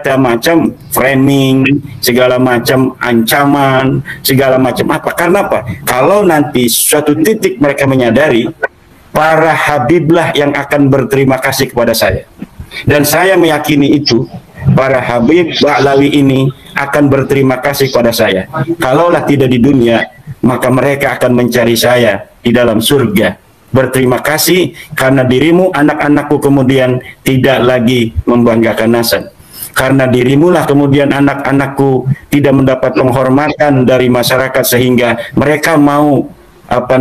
kata macam framing, segala macam ancaman, segala macam apa. Karena apa? Kalau nanti suatu titik mereka menyadari, para habiblah yang akan berterima kasih kepada saya. Dan saya meyakini itu, para habib Ba'lawi ini akan berterima kasih kepada saya. Kalaulah tidak di dunia, maka mereka akan mencari saya di dalam surga. Berterima kasih karena dirimu, anak-anakku kemudian tidak lagi membanggakan nasab. Karena dirimulah kemudian anak-anakku tidak mendapat penghormatan dari masyarakat sehingga mereka mau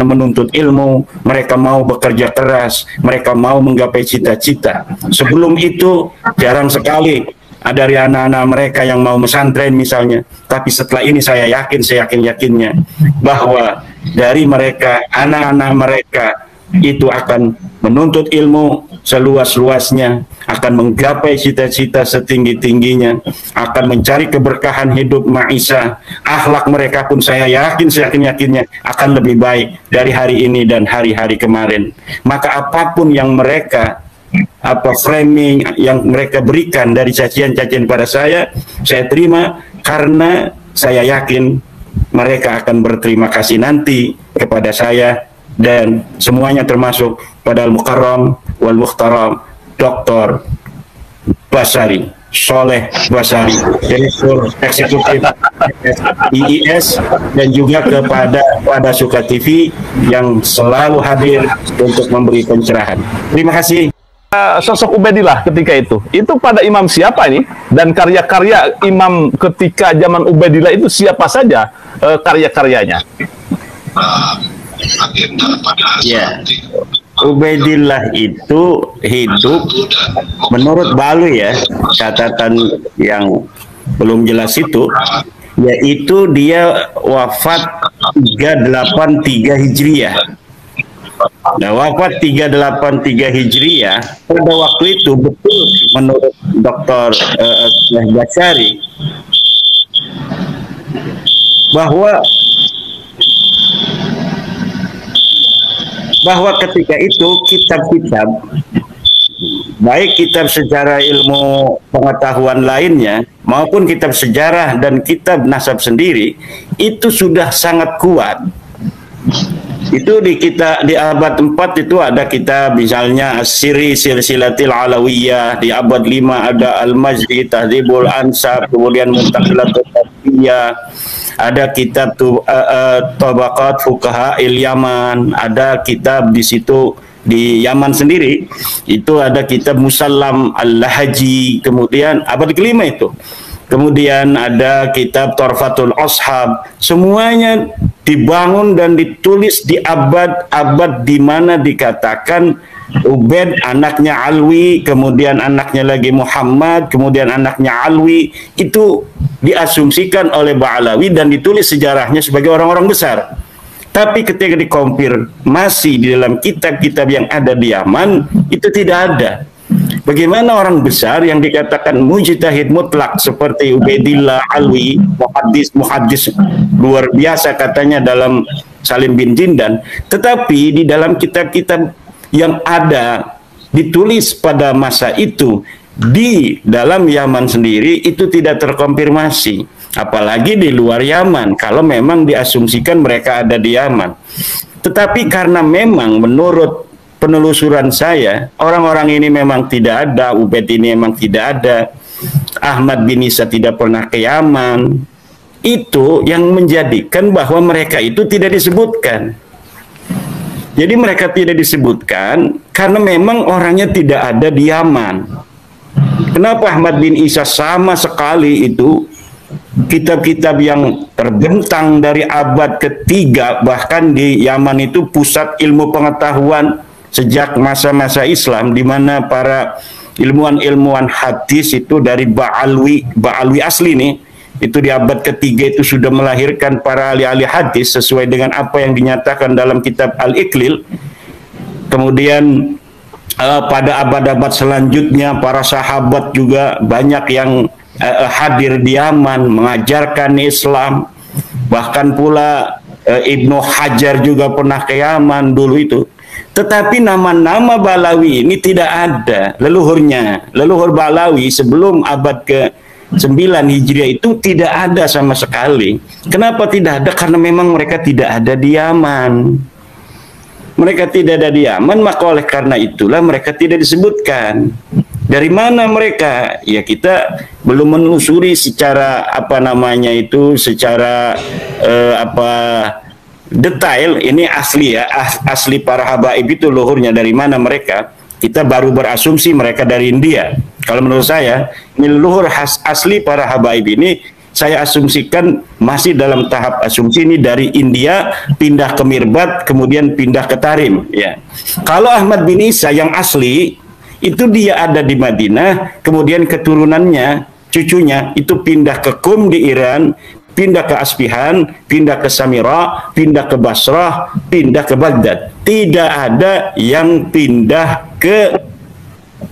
menuntut ilmu, mereka mau bekerja keras, mereka mau menggapai cita-cita. Sebelum itu jarang sekali ada dari anak-anak mereka yang mau pesantren misalnya. Tapi setelah ini saya yakin-yakinnya bahwa dari mereka, anak-anak mereka itu akan menuntut ilmu seluas-luasnya, akan menggapai cita-cita setinggi-tingginya, akan mencari keberkahan hidup maisha. Akhlak mereka pun saya yakinnya akan lebih baik dari hari ini dan hari-hari kemarin. Maka apapun yang mereka framing yang mereka berikan dari cacian-cacian pada saya terima karena saya yakin mereka akan berterima kasih nanti kepada saya dan semuanya termasuk pada Al-Mukarram wal Mukhtaram Dr. Basari Soleh Basari, Direktur Eksekutif IIS, dan juga kepada Suka TV yang selalu hadir untuk memberi pencerahan. Terima kasih. Sosok Ubaidillah ketika itu pada imam siapa ini, dan karya-karya imam ketika zaman Ubaidillah itu siapa saja karya-karyanya? Ya, Ubaidillah itu hidup menurut Ba'lawi ya, catatan yang belum jelas itu, yaitu dia wafat 383 Hijriah. Nah, wafat 383 Hijriah pada waktu itu betul menurut Dr. Basari bahwa ketika itu kitab-kitab, baik kitab sejarah ilmu pengetahuan lainnya maupun kitab sejarah dan kitab nasab sendiri itu sudah sangat kuat. Itu di abad 4 itu ada kitab misalnya As-Siri Silsilatil Alawiyah, di abad 5 ada Al-Majdi Tahdhibul Ansab, kemudian Muntaqilatul Tafsiyah, ada kitab Tabaqat Fuqaha Yaman, ada kitab di situ di Yaman sendiri itu ada kitab Musallam Al-Lahaji, kemudian abad kelima itu. Kemudian ada kitab Torfatul Ashab, semuanya dibangun dan ditulis di abad-abad di mana dikatakan Ubaid anaknya Alwi, kemudian anaknya lagi Muhammad, kemudian anaknya Alwi, itu diasumsikan oleh Ba'lawi dan ditulis sejarahnya sebagai orang-orang besar. Tapi ketika dikonfirmasi di dalam kitab-kitab yang ada di Yaman, itu tidak ada. Bagaimana orang besar yang dikatakan mujtahid mutlak seperti Ubaidillah Alwi, muhaddis luar biasa katanya dalam Salim bin Jindan, tetapi di dalam kitab-kitab yang ada ditulis pada masa itu di dalam Yaman sendiri itu tidak terkonfirmasi, apalagi di luar Yaman kalau memang diasumsikan mereka ada di Yaman. Tetapi karena memang menurut penelusuran saya, orang-orang ini memang tidak ada, Ubaid ini memang tidak ada, Ahmad bin Isa tidak pernah ke Yaman, itu yang menjadikan bahwa mereka itu tidak disebutkan. Jadi mereka tidak disebutkan karena memang orangnya tidak ada di Yaman. Kenapa Ahmad bin Isa sama sekali itu kitab-kitab yang terbentang dari abad ketiga, bahkan di Yaman itu pusat ilmu pengetahuan sejak masa-masa Islam, di mana para ilmuwan-ilmuwan hadis itu dari Ba'lawi asli nih, itu di abad ketiga itu sudah melahirkan para ahli-ahli hadis sesuai dengan apa yang dinyatakan dalam kitab Al-Iqlil. Kemudian pada abad-abad selanjutnya para sahabat juga banyak yang hadir di Yaman mengajarkan Islam, bahkan pula Ibnu Hajar juga pernah ke Yaman dulu itu. Tetapi nama-nama Ba'lawi ini tidak ada leluhurnya. Leluhur Ba'lawi sebelum abad ke Hijriah itu tidak ada sama sekali. Kenapa tidak ada? Karena memang mereka tidak ada di Yaman. Mereka tidak ada di Yaman, maka oleh karena itulah mereka tidak disebutkan. Dari mana mereka? Ya kita belum menelusuri secara secara detail. Ini asli ya, asli para habaib itu luhurnya dari mana mereka. Kita baru berasumsi mereka dari India. Kalau menurut saya, ini luhur asli para habaib ini, saya asumsikan masih dalam tahap asumsi ini dari India, pindah ke Mirbat, kemudian pindah ke Tarim. Ya. Kalau Ahmad bin Isa yang asli, itu dia ada di Madinah, kemudian keturunannya, cucunya, itu pindah ke Qum di Iran, pindah ke Asfihan, pindah ke Samira, pindah ke Basrah, pindah ke Baghdad. Tidak ada yang pindah ke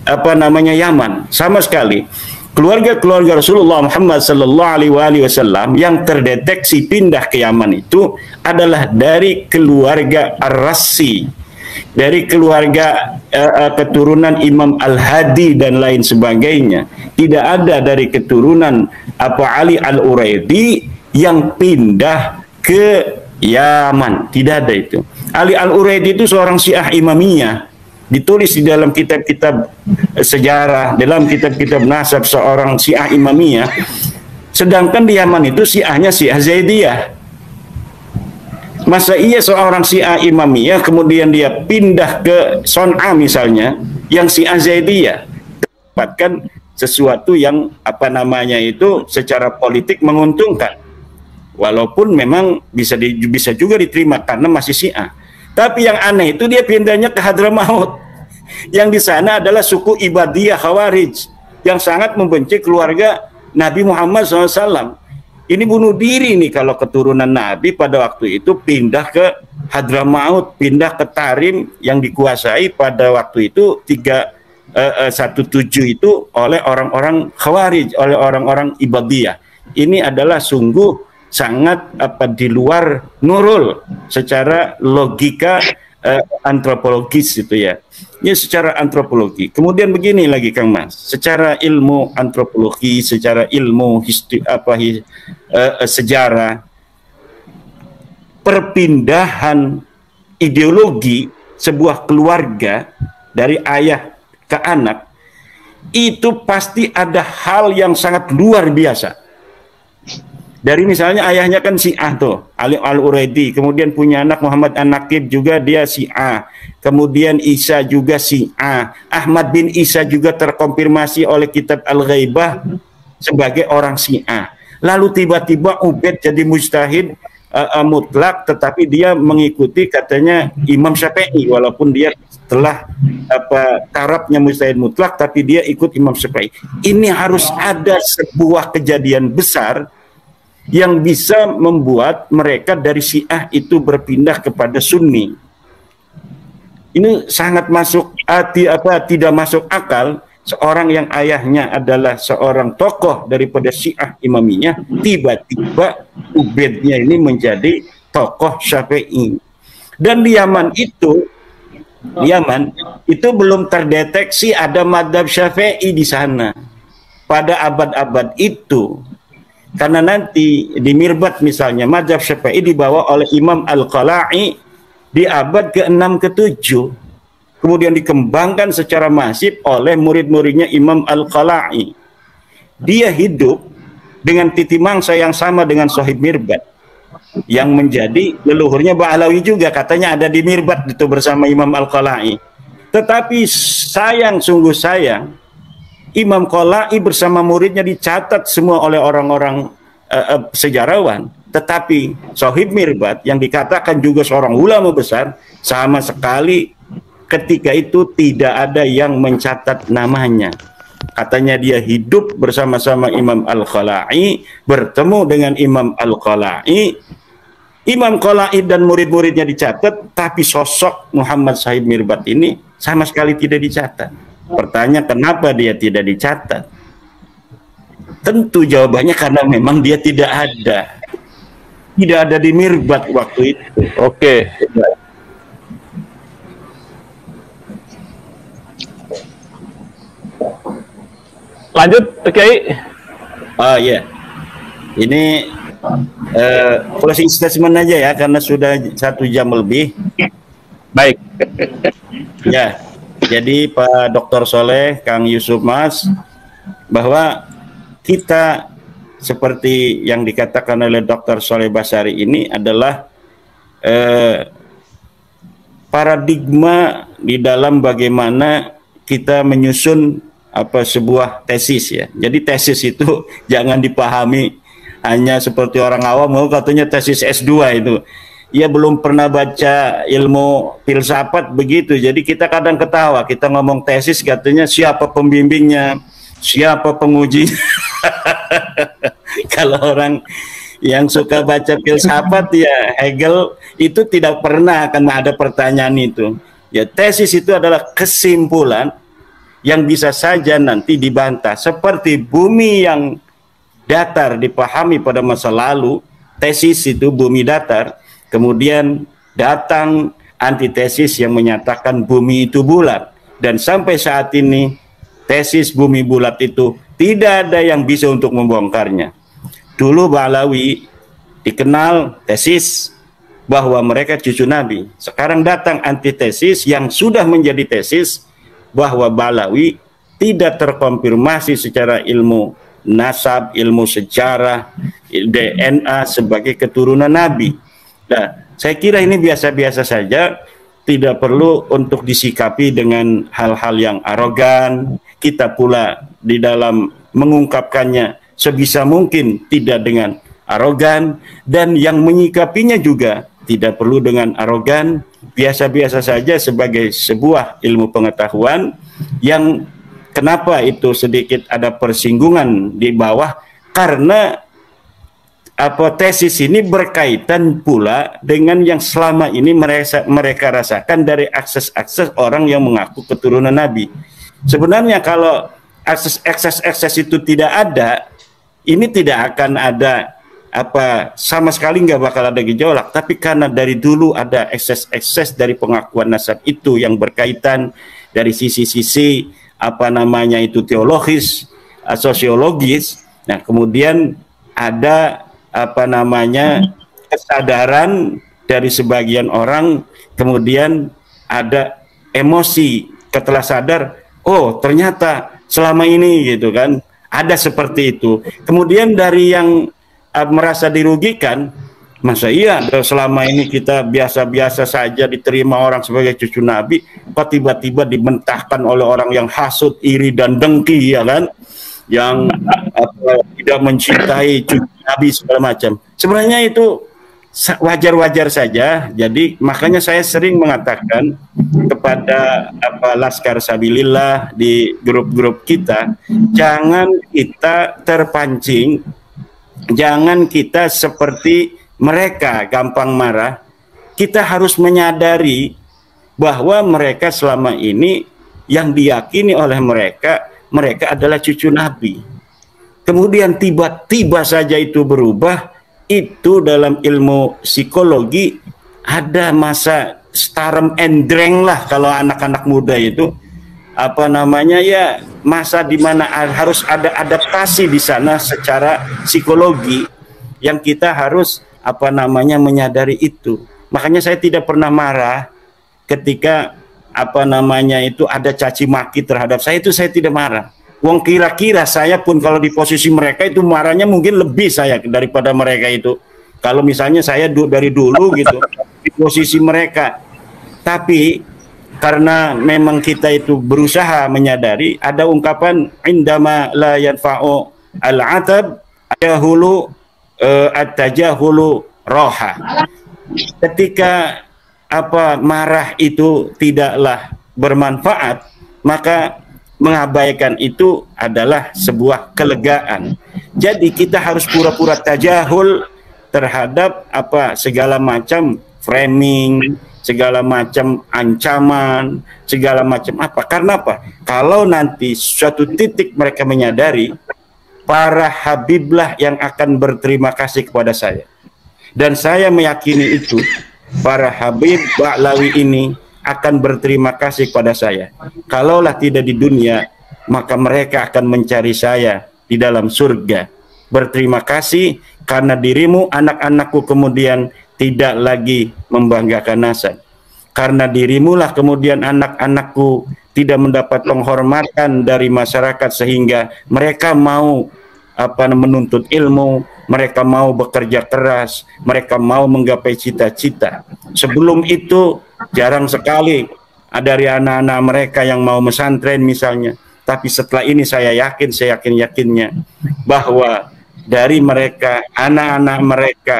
Yaman sama sekali. Keluarga-keluarga Rasulullah Muhammad sallallahu alaihi wasallam yang terdeteksi pindah ke Yaman itu adalah dari keluarga Ar-Rassi, dari keluarga keturunan Imam Al-Hadi dan lain sebagainya. Tidak ada dari keturunan Ali Al-Uraidi yang pindah ke Yaman. Tidak ada itu. Ali Al-Uraidi itu seorang Syiah Imamiyah. Ditulis di dalam kitab-kitab sejarah, dalam kitab-kitab nasab seorang Syiah Imamiyah. Sedangkan di Yaman itu Syiahnya Syiah Zaidiyah. Masa iya seorang Syiah Imamiyah kemudian dia pindah ke Son'a misalnya, yang Syiah Zaidiyah, dapatkan sesuatu yang secara politik menguntungkan. Walaupun memang bisa juga diterima karena masih Syiah. Tapi yang aneh itu dia pindahnya ke Hadramaut. Yang di sana adalah suku Ibadiyah Khawarij yang sangat membenci keluarga Nabi Muhammad SAW. Ini bunuh diri nih kalau keturunan Nabi pada waktu itu pindah ke Hadramaut, pindah ke Tarim yang dikuasai pada waktu itu 317 itu oleh orang-orang Khawarij, oleh orang-orang Ibadiyah. Ini adalah sungguh sangat di luar nurul secara logika antropologis itu ya. Ini secara antropologi. Kemudian begini lagi Kang Mas, secara ilmu antropologi, secara ilmu sejarah, perpindahan ideologi sebuah keluarga dari ayah ke anak itu pasti ada hal yang sangat luar biasa. Dari misalnya ayahnya kan Syiah tuh, Ali Al-Uraidi, kemudian punya anak Muhammad An-Naqib juga dia Syiah, kemudian Isa juga Syiah, Ahmad bin Isa juga terkonfirmasi oleh kitab Al-Ghaibah sebagai orang Syiah. Lalu tiba-tiba Ubaid jadi mujtahid mutlak, tetapi dia mengikuti katanya Imam Syafi'i, walaupun dia telah tarafnya mujtahid mutlak, tapi dia ikut Imam Syafi'i. Ini harus ada sebuah kejadian besar yang bisa membuat mereka dari Syiah itu berpindah kepada Sunni. Ini sangat tidak masuk akal. Seorang yang ayahnya adalah seorang tokoh daripada Syiah Imamiyah, tiba-tiba Ubaidnya ini menjadi tokoh Syafi'i. Dan di Yaman itu belum terdeteksi ada madhab Syafi'i di sana pada abad-abad itu. Karena nanti di Mirbat misalnya madhab Syafi'i dibawa oleh Imam Al-Qala'i di abad ke-6 ke-7. Kemudian dikembangkan secara masif oleh murid-muridnya Imam Al-Qala'i. Dia hidup dengan titi mangsa yang sama dengan Shahib Mirbat, yang menjadi leluhurnya Ba'alawi juga, katanya ada di Mirbat itu bersama Imam Al-Qala'i. Tetapi sungguh sayang, Imam Qala'i bersama muridnya dicatat semua oleh orang-orang sejarawan, tetapi Shahib Mirbat yang dikatakan juga seorang ulama besar, sama sekali ketika itu tidak ada yang mencatat namanya. Katanya dia hidup bersama-sama Imam Al-Qala'i, bertemu dengan Imam Al-Qala'i, Imam Qala'i dan murid-muridnya dicatat, tapi sosok Muhammad Shahib Mirbat ini sama sekali tidak dicatat. Pertanyaan kenapa dia tidak dicatat? Tentu jawabannya karena memang dia tidak ada. Tidak ada di Mirbat waktu itu. Oke. Lanjut, Kiai. Oh iya, ini closing statement aja ya, karena sudah 1 jam lebih. Baik. Ya, jadi Pak Dr. Soleh, Kang Yusuf Mas, bahwa kita seperti yang dikatakan oleh Dr. Soleh Basari ini adalah paradigma di dalam bagaimana kita menyusun sebuah tesis ya. Jadi tesis itu jangan dipahami hanya seperti orang awam, katanya tesis S2 itu. Ya belum pernah baca ilmu filsafat begitu. Jadi kita kadang ketawa, kita ngomong tesis katanya siapa pembimbingnya, siapa penguji. Kalau orang yang suka baca filsafat ya Hegel itu tidak pernah akan ada pertanyaan itu. Ya tesis itu adalah kesimpulan yang bisa saja nanti dibantah. Seperti bumi yang datar dipahami pada masa lalu, tesis itu bumi datar, kemudian datang antitesis yang menyatakan bumi itu bulat. Dan sampai saat ini tesis bumi bulat itu tidak ada yang bisa untuk membongkarnya. Dulu Ba'alawi dikenal tesis bahwa mereka cucu Nabi. Sekarang datang antitesis yang sudah menjadi tesis bahwa Ba'alawi tidak terkonfirmasi secara ilmu nasab, ilmu sejarah, DNA sebagai keturunan Nabi. Nah, saya kira ini biasa-biasa saja, tidak perlu untuk disikapi dengan hal-hal yang arogan. Kita pula di dalam mengungkapkannya sebisa mungkin tidak dengan arogan, dan yang menyikapinya juga tidak perlu dengan arogan, biasa-biasa saja sebagai sebuah ilmu pengetahuan yang kenapa itu sedikit ada persinggungan di bawah, karena tesis ini berkaitan pula dengan yang selama ini mereka rasakan dari akses-akses orang yang mengaku keturunan Nabi. Sebenarnya kalau akses itu tidak ada, ini tidak akan ada sama sekali nggak bakal ada gejolak. Tapi karena dari dulu ada ekses dari pengakuan nasab itu yang berkaitan dari sisi-sisi itu teologis, sosiologis. Nah, kemudian ada kesadaran dari sebagian orang, kemudian ada emosi setelah sadar, oh ternyata selama ini gitu kan ada seperti itu. Kemudian dari yang merasa dirugikan, masa iya selama ini kita biasa-biasa saja diterima orang sebagai cucu Nabi, kok tiba-tiba dimentahkan oleh orang yang hasut, iri dan dengki, ya kan, yang tidak mencintai cucu Nabi segala macam. Sebenarnya itu wajar-wajar saja. Jadi makanya saya sering mengatakan kepada Laskar Sabilillah di grup-grup kita, jangan kita terpancing, jangan kita seperti mereka gampang marah. Kita harus menyadari bahwa mereka selama ini yang diyakini oleh mereka adalah cucu Nabi. Kemudian tiba-tiba saja itu berubah. Itu dalam ilmu psikologi ada masa starem endreng lah, kalau anak-anak muda itu ya masa dimana harus ada adaptasi di sana secara psikologi yang kita harus menyadari itu. Makanya saya tidak pernah marah ketika itu ada caci maki terhadap saya, itu saya tidak marah. Wong kira-kira saya pun kalau di posisi mereka itu marahnya mungkin lebih saya daripada mereka itu. Kalau misalnya saya dari dulu gitu di posisi mereka. Tapi karena memang kita itu berusaha menyadari, ada ungkapan indama la yanfa'u al-atab tajahulu at-tajahulu roha. Ketika marah itu tidaklah bermanfaat, maka mengabaikan itu adalah sebuah kelegaan. Jadi kita harus pura-pura tajahul terhadap segala macam framing, segala macam ancaman, segala macam Karena apa? Kalau nanti suatu titik mereka menyadari, para habiblah yang akan berterima kasih kepada saya. Dan saya meyakini itu, para habib Ba'alawi ini akan berterima kasih kepada saya. Kalaulah tidak di dunia, maka mereka akan mencari saya di dalam surga. Berterima kasih karena dirimu anak-anakku kemudian tidak lagi membanggakan nasab. Karena dirimulah kemudian anak-anakku tidak mendapat penghormatan dari masyarakat sehingga mereka mau menuntut ilmu, mereka mau bekerja keras, mereka mau menggapai cita-cita. Sebelum itu jarang sekali dari anak-anak mereka yang mau mesantren misalnya. Tapi setelah ini saya yakin-yakinnya bahwa dari mereka, anak-anak mereka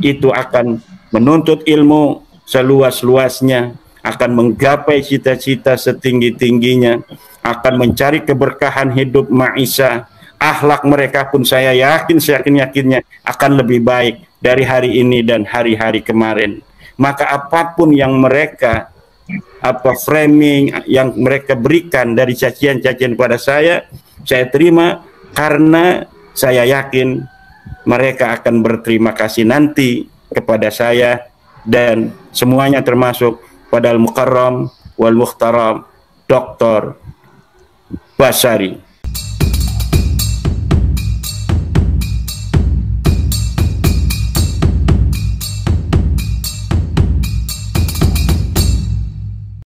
itu akan menuntut ilmu seluas-luasnya, akan menggapai cita-cita setinggi-tingginya, akan mencari keberkahan hidup maisha. Akhlak mereka pun saya yakin-yakinnya akan lebih baik dari hari ini dan hari-hari kemarin. Maka apapun yang mereka framing yang mereka berikan dari cacian-cacian pada saya terima karena saya yakin mereka akan berterima kasih nanti kepada saya dan semuanya termasuk pada Al-Mukarram wal Muhtaram Dr. Bassari.